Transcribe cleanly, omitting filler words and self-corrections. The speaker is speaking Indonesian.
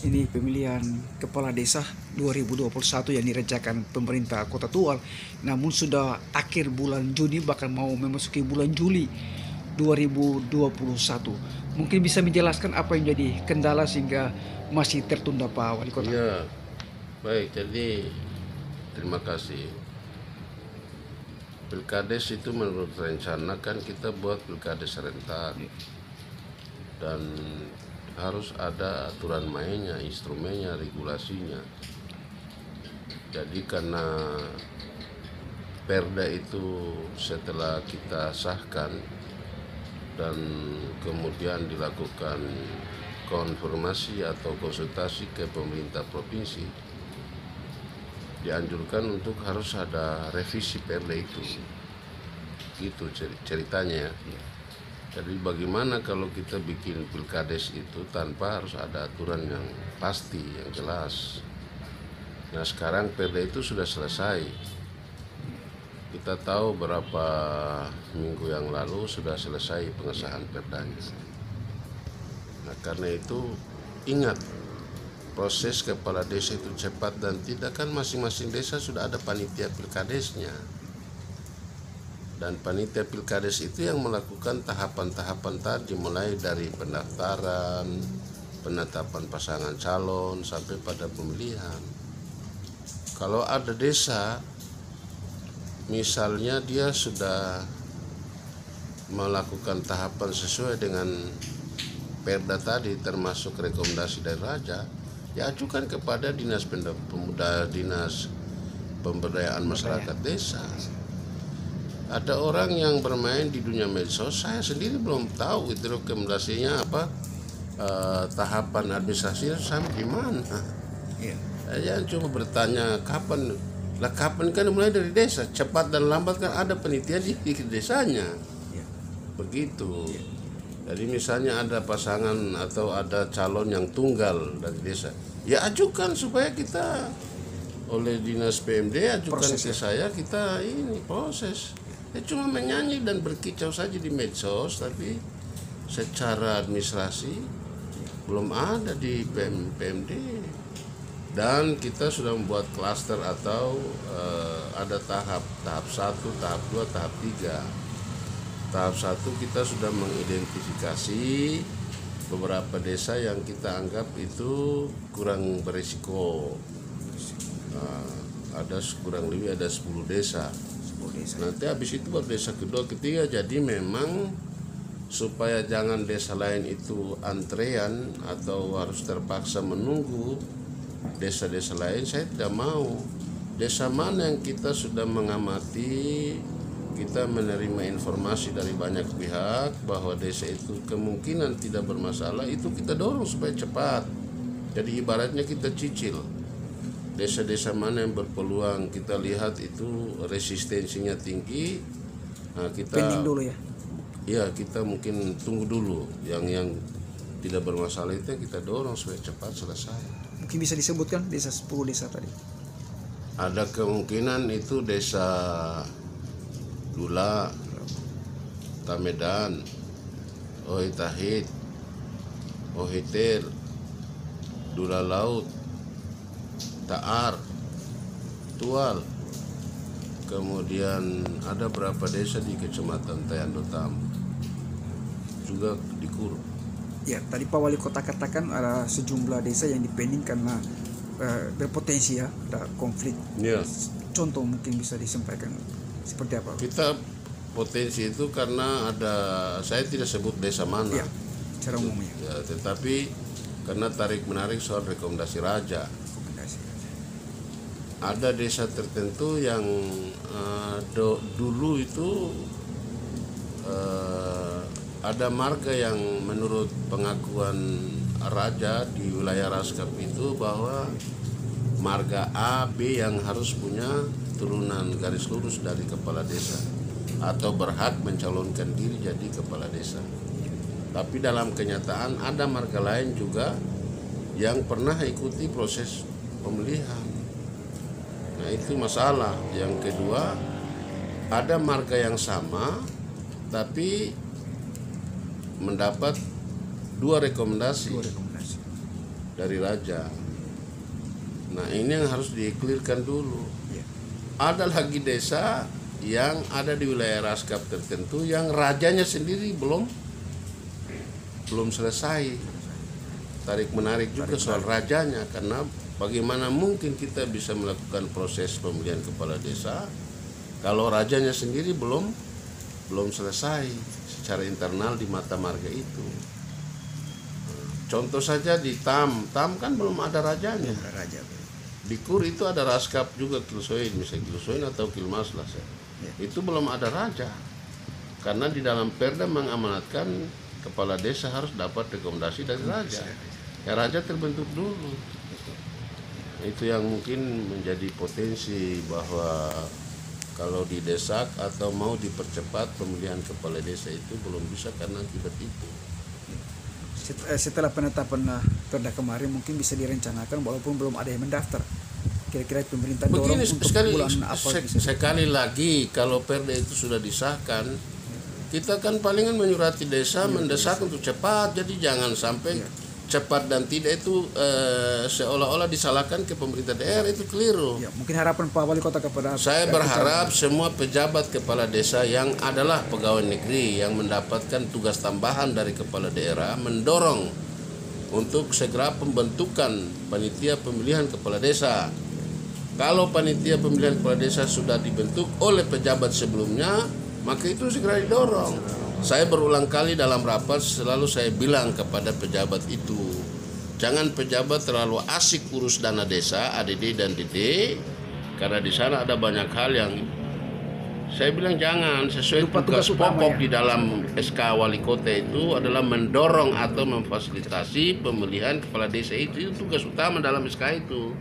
ini pemilihan kepala desa 2021 yang direncanakan pemerintah Kota Tual, namun sudah akhir bulan Juni bahkan mau memasuki bulan Juli 2021. Mungkin bisa menjelaskan apa yang jadi kendala sehingga masih tertunda Pak Wali Kota? Iya, baik. Jadi terima kasih. Pilkades itu menurut rencana kan kita buat pilkades serentak dan harus ada aturan mainnya, instrumennya, regulasinya. Jadi karena Perda itu setelah kita sahkan dan kemudian dilakukan konfirmasi atau konsultasi ke pemerintah provinsi, dianjurkan untuk harus ada revisi Perda itu. Gitu ceritanya. Jadi bagaimana kalau kita bikin pilkades itu tanpa harus ada aturan yang pasti, yang jelas. Nah sekarang Perda itu sudah selesai. Kita tahu berapa minggu yang lalu sudah selesai pengesahan Perdanya. Nah karena itu ingat, proses kepala desa itu cepat dan tidak, kan masing-masing desa sudah ada panitia pilkadesnya. Dan panitia pilkades itu yang melakukan tahapan-tahapan tadi, mulai dari pendaftaran, penetapan pasangan calon, sampai pada pemilihan. Kalau ada desa, misalnya dia sudah melakukan tahapan sesuai dengan Perda tadi, termasuk rekomendasi dari Raja, ya ajukan kepada Dinas Pemuda, Dinas Pemberdayaan Masyarakat Desa. Ada orang yang bermain di dunia medsos, saya sendiri belum tahu itu rekomendasinya apa, tahapan administrasinya sampai di mana. Saya cuma bertanya kapan kan mulai dari desa, cepat dan lambat kan ada penitia di desanya. Begitu. Jadi misalnya ada pasangan atau ada calon yang tunggal dari desa, ya ajukan supaya kita oleh Dinas PMD ajukan ke saya, kita ini proses. Ya cuma menyanyi dan berkicau saja di medsos, tapi secara administrasi belum ada di PMD. Dan kita sudah membuat klaster atau ada tahap 1, tahap 2, tahap 3. Tahap 1 kita sudah mengidentifikasi beberapa desa yang kita anggap itu kurang berisiko. Ada kurang lebih ada 10 desa. Nanti habis itu buat desa kedua, ketiga. Jadi memang supaya jangan desa lain itu antrean atau harus terpaksa menunggu desa-desa lain, saya tidak mau. Desa mana yang kita sudah mengamati, kita menerima informasi dari banyak pihak bahwa desa itu kemungkinan tidak bermasalah, itu kita dorong supaya cepat. Jadi ibaratnya kita cicil desa-desa mana yang berpeluang, kita lihat itu resistensinya tinggi, nah kita Pending dulu ya. Ya kita mungkin tunggu dulu, yang tidak bermasalah itu kita dorong supaya cepat selesai. Mungkin bisa disebutkan desa 10 desa tadi. Ada kemungkinan itu desa Dula, Tamedan, Ohitahit, Ohitir, Dula Laut, Taar, Tual. Kemudian ada berapa desa di Kecamatan Tayando Tamu, juga di Kuru. Ya, tadi Pak Wali Kota katakan ada sejumlah desa yang dipending karena berpotensi ya ada konflik. Ya. Contoh mungkin bisa disampaikan seperti apa? Kita potensi itu karena ada, saya tidak sebut desa mana. Ya, secara umumnya. Ya, tetapi karena tarik menarik soal rekomendasi Raja. Ada desa tertentu yang dulu itu ada marga yang menurut pengakuan Raja di wilayah Raskap itu bahwa marga A, B yang harus punya turunan garis lurus dari kepala desa atau berhak mencalonkan diri jadi kepala desa. Tapi dalam kenyataan ada marga lain juga yang pernah ikuti proses pemilihan. Nah itu masalah. Yang kedua, ada marga yang sama tapi mendapat dua rekomendasi. dari raja. Nah ini yang harus dikelirkan dulu. Ya. Ada lagi desa yang ada di wilayah Raskap tertentu yang rajanya sendiri belum selesai. Tarik menarik juga soal rajanya, karena bagaimana mungkin kita bisa melakukan proses pemilihan kepala desa kalau rajanya sendiri belum selesai secara internal di mata marga itu. Contoh saja di Tam kan belum ada rajanya. Raja. Di Kur itu ada Raskap juga, Kilsoin, misalnya Kilsoin atau Kilmaslas. Itu belum ada raja. Karena di dalam Perda mengamanatkan kepala desa harus dapat rekomendasi dari raja. Ya raja terbentuk dulu. Itu yang mungkin menjadi potensi bahwa kalau didesak atau mau dipercepat pemilihan kepala desa itu belum bisa karena akibat itu. Setelah penetapan Perda kemarin mungkin bisa direncanakan walaupun belum ada yang mendaftar. Kira-kira pemerintah dorong Begini, untuk bulan apa sekali lagi kalau Perda itu sudah disahkan, kita kan palingan menyurati desa mendesak untuk cepat. Jadi jangan sampai cepat dan tidak itu seolah-olah disalahkan ke pemerintah daerah, itu keliru. Ya, mungkin harapan Pak Wali Kota kepada Saya berharap semua pejabat kepala desa yang adalah pegawai negeri yang mendapatkan tugas tambahan dari kepala daerah mendorong untuk segera pembentukan panitia pemilihan kepala desa. Kalau panitia pemilihan kepala desa sudah dibentuk oleh pejabat sebelumnya, maka itu segera didorong. Saya berulang kali dalam rapat selalu saya bilang kepada pejabat itu, jangan pejabat terlalu asik urus dana desa, ADD dan DD, karena di sana ada banyak hal yang saya bilang jangan. Sesuai tugas pokok di dalam SK Wali Kota itu adalah mendorong atau memfasilitasi pemilihan kepala desa itu tugas utama dalam SK itu.